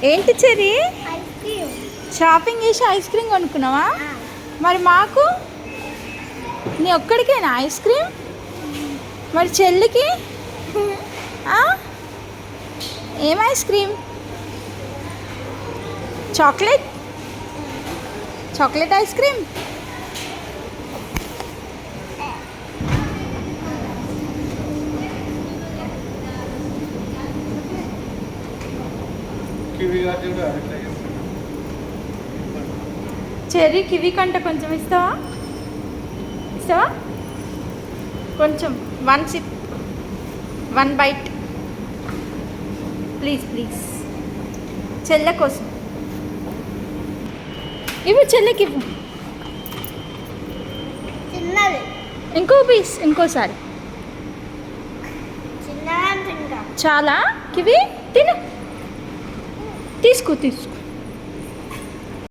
ఏంటి చెరి షాపింగ్ చేసి ice cream కొనుక్కున్నావా? మరి మాకు నీ ఒక్కడికేనా ఐస్ క్రీమ్? మరి చెల్లికి ఏం ice cream? Chocolate ice cream. Cherry kiwi కంటే కొంచెం ఇస్తావా? కొంచెం 1 సిప్ 1 బైట్ ప్లీజ్ చెల్లె కోసం ఇవ్వు, చెల్లెకి ఇవ్వు. ఇంకో పీస్ ఇంకోసారి. చాలా కివి తిను. తీసుకో